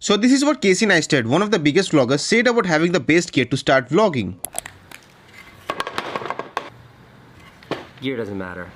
So this is what Casey Neistat, one of the biggest vloggers, said about having the best gear to start vlogging. Gear doesn't matter.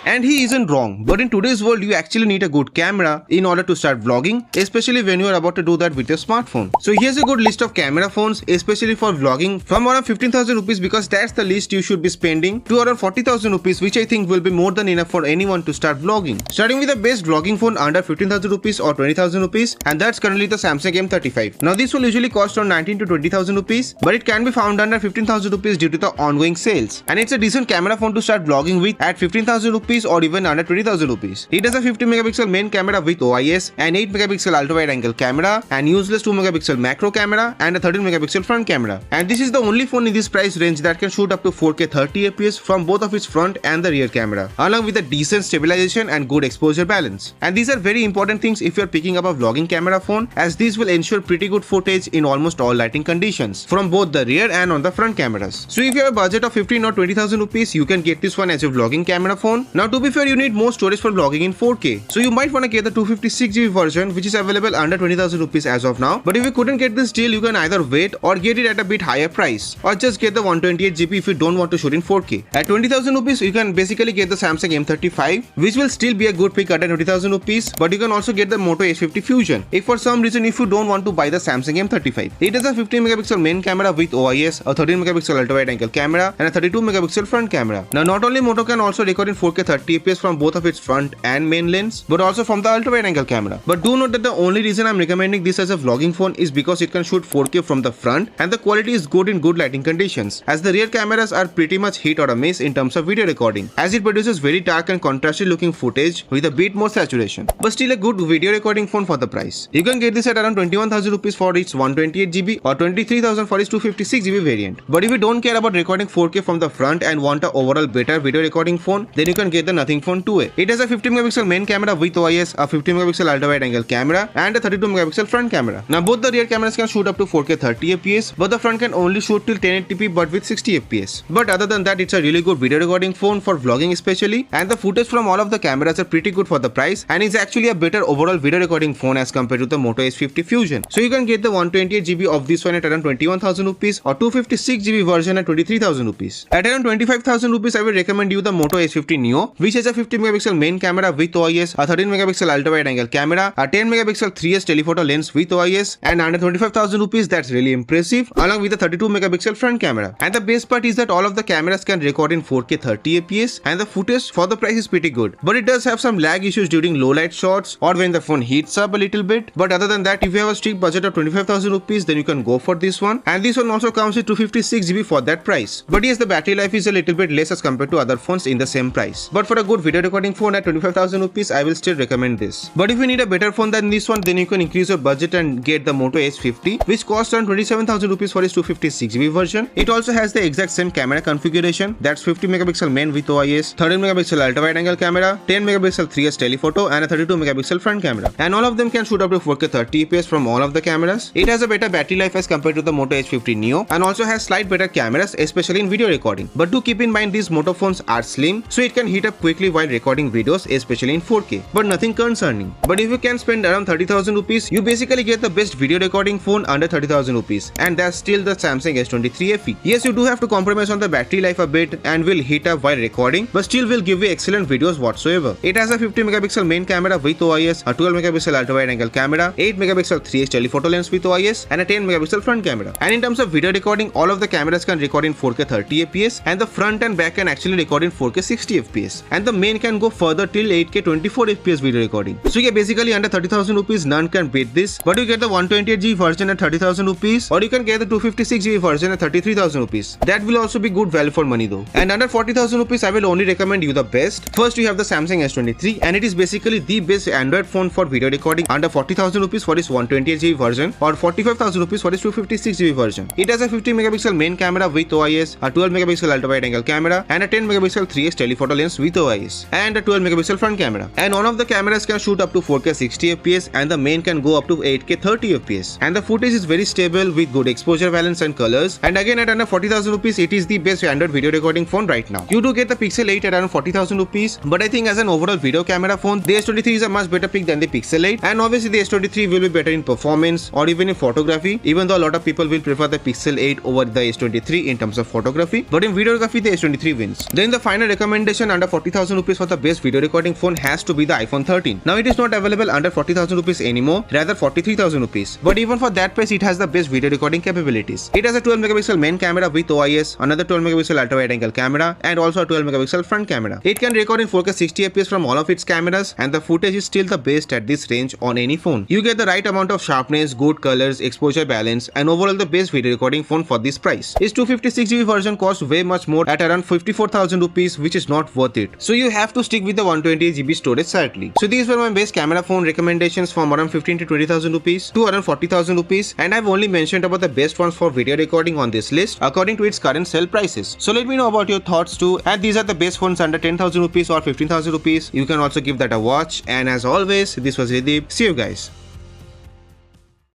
And he isn't wrong, but in today's world you actually need a good camera in order to start vlogging, especially when you are about to do that with your smartphone. So here's a good list of camera phones, especially for vlogging, from around 15,000 rupees, because that's the least you should be spending, to around 40,000 rupees, which I think will be more than enough for anyone to start vlogging. Starting with the best vlogging phone under 15,000 rupees or 20,000 rupees, and that's currently the Samsung M35. Now this will usually cost around 19 to 20,000 rupees, but it can be found under 15,000 rupees due to the ongoing sales. And it's a decent camera phone to start vlogging with at 15,000 rupees or even under 20,000 rupees. It has a 50 megapixel main camera with OIS, an 8 megapixel ultra wide angle camera, an useless 2 megapixel macro camera, and a 13 megapixel front camera. And this is the only phone in this price range that can shoot up to 4K 30 fps from both of its front and the rear camera, along with a decent stabilization and good exposure balance. And these are very important things if you are picking up a vlogging camera phone, as these will ensure pretty good footage in almost all lighting conditions, from both the rear and on the front cameras. So if you have a budget of 15 or 20,000 rupees, you can get this one as your vlogging camera phone. Now to be fair, you need more storage for vlogging in 4K, so you might want to get the 256GB version, which is available under 20,000 rupees as of now. But if you couldn't get this deal, you can either wait or get it at a bit higher price, or just get the 128GB if you don't want to shoot in 4K. At 20,000 rupees, you can basically get the Samsung M35, which will still be a good pick at 20,000 rupees, but you can also get the Moto H50 Fusion if for some reason if you don't want to buy the Samsung M35. It has a 15 megapixel main camera with OIS, a 13 megapixel ultra wide angle camera, and a 32 megapixel front camera. Now not only Moto can also record in 4K 30 fps from both of its front and main lens, but also from the ultra wide angle camera. But do note that the only reason I'm recommending this as a vlogging phone is because it can shoot 4K from the front and the quality is good in good lighting conditions, as the rear cameras are pretty much hit or a miss in terms of video recording, as it produces very dark and contrasted looking footage with a bit more saturation, but still a good video recording phone for the price. You can get this at around 21,000 rupees for its 128GB or 23,000 for its 256GB variant. But if you don't care about recording 4K from the front and want a overall better video recording phone, then you can get the Nothing Phone 2A. It has a 50 megapixel main camera with OIS, a 50 megapixel ultra wide angle camera, and a 32 megapixel front camera. Now both the rear cameras can shoot up to 4K 30 fps, but the front can only shoot till 1080p but with 60 fps. But other than that, it's a really good video recording phone for vlogging especially, and the footage from all of the cameras are pretty good for the price, and is actually a better overall video recording phone as compared to the Moto H50 Fusion. So you can get the 128GB of this one at around 21,000 rupees or 256GB version at 23,000 rupees. At around 25,000 rupees, I will recommend you the Moto H50 Neo, which has a 50 megapixel main camera with OIS, a 13 megapixel ultra wide angle camera, a 10 megapixel 3S telephoto lens with OIS, and under 25,000 rupees, that's really impressive, along with a 32 megapixel front camera. And the best part is that all of the cameras can record in 4K 30 fps, and the footage for the price is pretty good. But it does have some lag issues during low light shots or when the phone heats up a little bit. But other than that, if you have a strict budget of 25,000 rupees, then you can go for this one. And this one also comes with 256GB for that price. But yes, the battery life is a little bit less as compared to other phones in the same price. But for a good video recording phone at 25,000 rupees, I will still recommend this. But if you need a better phone than this one, then you can increase your budget and get the Moto H50, which costs around 27,000 rupees for its 256GB version. It also has the exact same camera configuration, that's 50 megapixel main with OIS, 13 megapixel ultra wide angle camera, 10 megapixel 3S telephoto, and a 32 megapixel front camera. And all of them can shoot up to 4K 30 fps from all of the cameras. It has a better battery life as compared to the Moto H50 Neo, and also has slight better cameras, especially in video recording. But do keep in mind these Moto phones are slim, so it can heat up quickly while recording videos, especially in 4K, but nothing concerning. But if you can spend around 30,000 rupees, you basically get the best video recording phone under 30,000 rupees, and that's still the Samsung S23 FE. Yes, you do have to compromise on the battery life a bit and will heat up while recording, but still will give you excellent videos whatsoever. It has a 50 megapixel main camera with OIS, a 12 megapixel ultra wide angle camera, 8 megapixel 3S telephoto lens with OIS, and a 10 megapixel front camera. And in terms of video recording, all of the cameras can record in 4K 30 fps, and the front and back can actually record in 4K 60 fps, and the main can go further till 8K 24 fps video recording. So yeah, basically under 30,000 rupees, none can beat this. But you get the 128GB version at 30,000 rupees, or you can get the 256GB version at 33,000 rupees. That will also be good value for money though. And under 40,000 rupees, I will only recommend you the best. First, you have the Samsung S23, and it is basically the best Android phone for video recording under 40,000 rupees for its 128GB version, or 45,000 rupees for its 256GB version. It has a 50 megapixel main camera with OIS, a 12 megapixel ultra wide angle camera, and a 10 megapixel 3S telephoto lens with OIS, and a 12 megapixel front camera. And one of the cameras can shoot up to 4K 60 fps, and the main can go up to 8K 30 fps. And the footage is very stable with good exposure balance and colors. And again, at under 40,000 rupees, it is the best Android video recording phone right now. You do get the Pixel 8 at around 40,000 rupees, but I think as an overall video camera phone, the S23 is a much better pick than the Pixel 8. And obviously the S23 will be better in performance or even in photography, even though a lot of people will prefer the Pixel 8 over the S23 in terms of photography. But in videography, the S23 wins. Then the final recommendation under 40,000 rupees for the best video recording phone has to be the iPhone 13. Now it is not available under 40,000 rupees anymore, rather 43,000 rupees. But even for that price, it has the best video recording capabilities. It has a 12 megapixel main camera with OIS, another 12 megapixel ultra wide angle camera, and also a 12 megapixel front camera. It can record in 4K 60 fps from all of its cameras, and the footage is still the best at this range on any phone. You get the right amount of sharpness, good colors, exposure balance, and overall the best video recording phone for this price. Its 256GB version costs way much more at around 54,000 rupees, which is not worth it. So you have to stick with the 128GB storage sadly. So these were my best camera phone recommendations from around 15 to 20,000 rupees to around 40,000 rupees, and I've only mentioned about the best ones for video recording on this list according to its current sale prices. So let me know about your thoughts too, and these are the best phones under 10,000 rupees or 15,000 rupees. You can also give that a watch, and as always, this was Rideep. See you guys.